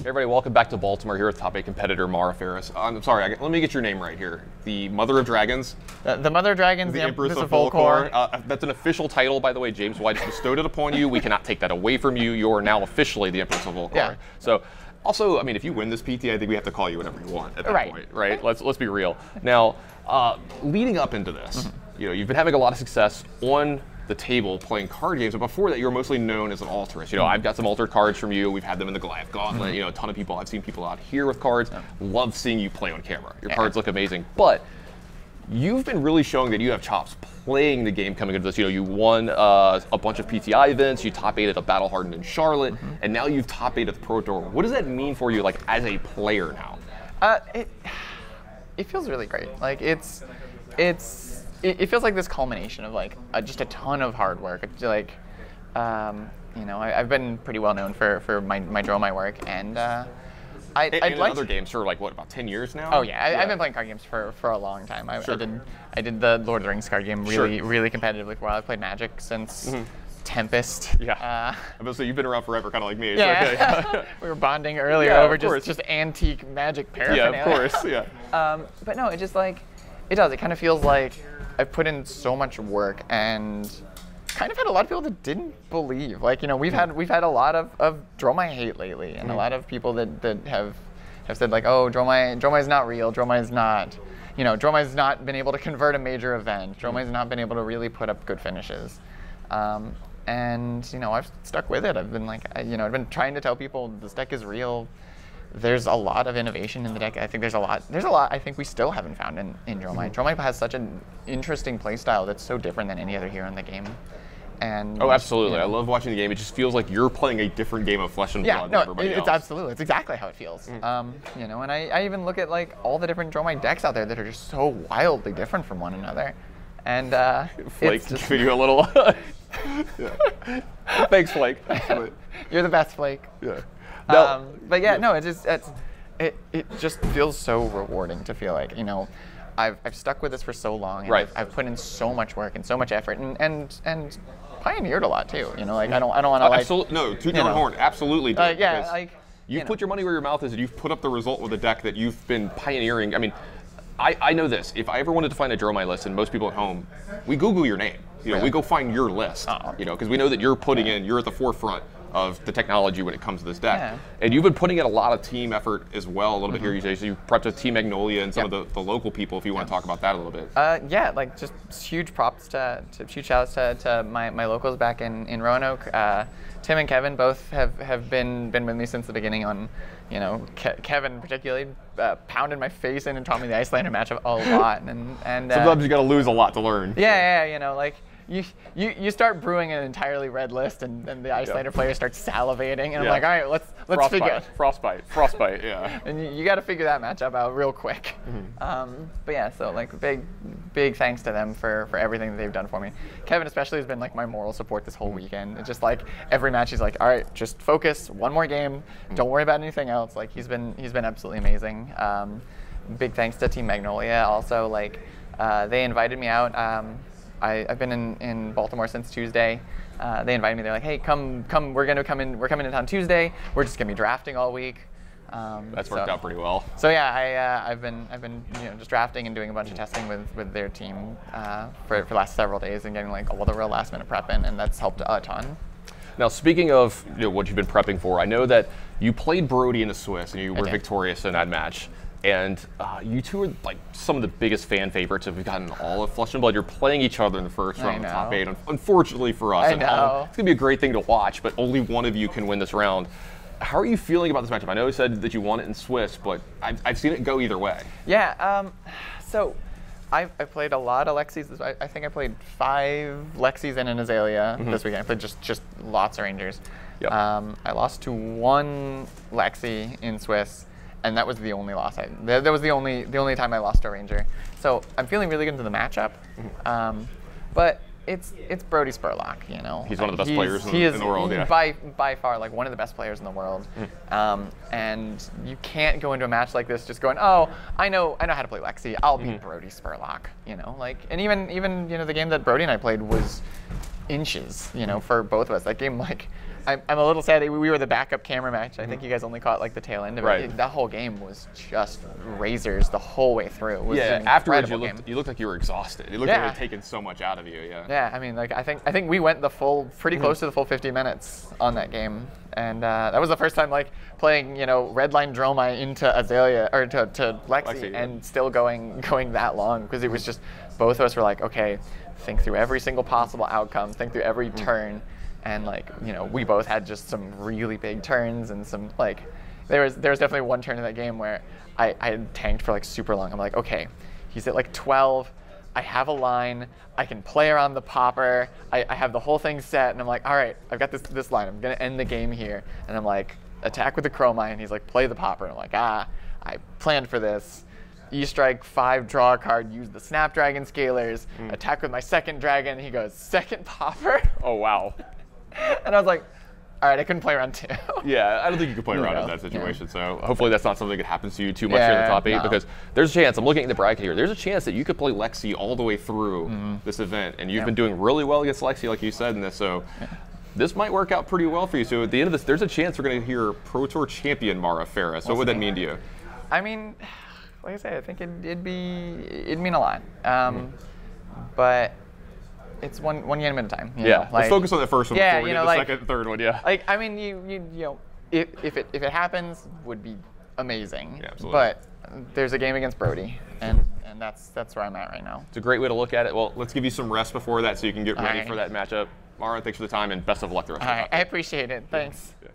Everybody, welcome back to Baltimore here with top 8 competitor Mara Faris. I'm sorry, let me get your name right here. The Mother of Dragons. The Mother of Dragons, the Empress of Volcor. That's an official title, by the way. James White has bestowed it upon you. We cannot take that away from you. You are now officially the Empress of Volcor. Yeah. So, also, I mean, if you win this PT, I think we have to call you whatever you want at that point, right? Let's be real. Now, leading up into this, you've been having a lot of success on the table playing card games, but before that you were mostly known as an alterist. I've got some altered cards from you. We've had them in the Goliath Gauntlet. A ton of people. I've seen people out here with cards. Love seeing you play on camera. Your cards look amazing, but you've been really showing that you have chops playing the game coming into this. You won a bunch of PTI events. You top 8 at a Battle Hardened in Charlotte, and now you've top 8 at the Pro Tour. What does that mean for you, like as a player now? It feels really great. Like it feels like this culmination of like just a ton of hard work. It's like, I've been pretty well known for my Dromai work, and I'd like other games for like what, about 10 years now? Oh yeah, I've been playing card games for a long time. I did the Lord of the Rings card game really competitively for a while. I played Magic since Tempest. Yeah. I'm gonna say you've been around forever, kind of like me. Yeah. Okay. We were bonding earlier over just antique Magic paraphernalia. Yeah, of course. Yeah. But no, it just like it does. It kind of feels like I've put in so much work and kind of had a lot of people that didn't believe. Like, we've had a lot of Dromai hate lately, and a lot of people that have said like, oh, Dromai's not real. Dromai's not, Dromai's not been able to convert a major event. Dromai's not been able to really put up good finishes. And I've stuck with it. I've been like, I've been trying to tell people this deck is real. There's a lot of innovation in the deck. I think there's a lot I think we still haven't found in Dromai. Dromai has such an interesting playstyle that's so different than any other hero in the game. And oh, absolutely. I love watching the game. It just feels like you're playing a different game of Flesh and Blood than everybody else. It's absolutely. It's exactly how it feels. And I even look at like all the different Dromai decks out there that are just so wildly different from one another. And Flake, it's just give you a little Thanks, Flake. You're the best, Flake. Yeah. But yeah, no, it just feels so rewarding to feel like, I've stuck with this for so long, and I've put in so much work and so much effort, and pioneered a lot too. I don't want to like absolutely no, toot your own horn, absolutely. You've put your money where your mouth is, and you've put up the result with a deck that you've been pioneering. I mean, I know this. If I ever wanted to find a Dromai list, and most people at home, we Google your name. We go find your list. Because we know that you're putting in, you're at the forefront of the technology when it comes to this deck. Yeah. And you've been putting in a lot of team effort as well, a little bit here, you say. So you prepped with Team Magnolia and some of the local people, if you want to talk about that a little bit. Like just huge props huge shout outs to my locals back in Roanoke. Tim and Kevin both have been with me since the beginning on, Kevin particularly pounded my face in and taught me the Icelander matchup a lot. And sometimes you got to lose a lot to learn. Yeah, like you start brewing an entirely red list, and then the Icelander player starts salivating, and I'm like, all right, let's figure it. Frostbite, yeah. And you got to figure that matchup out real quick. But yeah, so like big thanks to them for everything that they've done for me. Kevin especially has been like my moral support this whole weekend. It's just like every match he's like, all right, just focus, one more game, don't worry about anything else. Like he's been absolutely amazing. Big thanks to Team Magnolia also. Like they invited me out. I've been in Baltimore since Tuesday. They invited me. They're like, hey, come. We're coming in town Tuesday. We're just gonna be drafting all week. That's worked out pretty well. So yeah, I've been just drafting and doing a bunch of testing with their team for the last several days and getting like all the real last minute prep in, and that's helped a ton. Now, speaking of what you've been prepping for, I know that you played Brody in the Swiss and you were victorious in that match. And you two are like some of the biggest fan favorites if we've gotten all of Flesh and Blood. You're playing each other in the first round of the top 8. Unfortunately for us, it's going to be a great thing to watch, but only one of you can win this round. How are you feeling about this matchup? I know you said that you won it in Swiss, but I've seen it go either way. Yeah, so I played a lot of Lexis. I think I played 5 Lexis and an Azalea this weekend. I played just lots of Rangers. Yep. I lost to 1 Lexi in Swiss. And that was the only loss. That was the only time I lost a Ranger. So I'm feeling really good into the matchup. But it's Brody Spurlock, He's one of the best players in the world, yeah. By far, like one of the best players in the world. And you can't go into a match like this just going, oh, I know how to play Lexi. I'll beat Brody Spurlock, And even the game that Brody and I played was inches, for both of us. That game, like, I'm a little sad that we were the backup camera match. I think you guys only caught like the tail end of Right. it. That whole game was just razors the whole way through. It was Yeah, an afterwards incredible you looked like you were exhausted. You looked like it had taken so much out of you. Yeah. Yeah, I mean, like I think we went pretty close to the full 50 minutes on that game, and that was the first time like playing Redline Dromai into Azalea or to Lexi, and still going that long, because it was just both of us were like, okay, think through every single possible outcome, think through every turn, and like we both had just some really big turns, and some like there was definitely one turn in that game where I had tanked for like super long. I'm like, okay, he's at like 12. I have a line. I can play around the popper. I have the whole thing set, and I'm like, all right, I've got this line. I'm gonna end the game here, and I'm like, attack with the chromite, and he's like, play the popper. And I'm like, I planned for this. E-strike 5, draw a card, use the Snapdragon Scalers, attack with my second dragon. And he goes, second popper. Oh wow. And I was like, all right, I couldn't play around 2. Yeah, I don't think you could play around in that situation. So hopefully that's not something that happens to you too much here in the top 8, because there's a chance. I'm looking at the bracket here. There's a chance that you could play Lexi all the way through this event, and you've been doing really well against Lexi, like you said in this. So this might work out pretty well for you. So at the end of this, there's a chance we're going to hear Pro Tour champion Mara Faris. What would that mean to you? I mean, like I said, I think it'd mean a lot. But it's one game at a time. You know? Let's focus on the first one before we get the like, second and third one. Yeah. Like, I mean, if it happens, would be amazing. Yeah, absolutely. But there's a game against Brody, and that's where I'm at right now. It's a great way to look at it. Well, let's give you some rest before that so you can get ready for that matchup. Mara, thanks for the time, and best of luck the rest of the time. I appreciate it. Thanks. Yeah.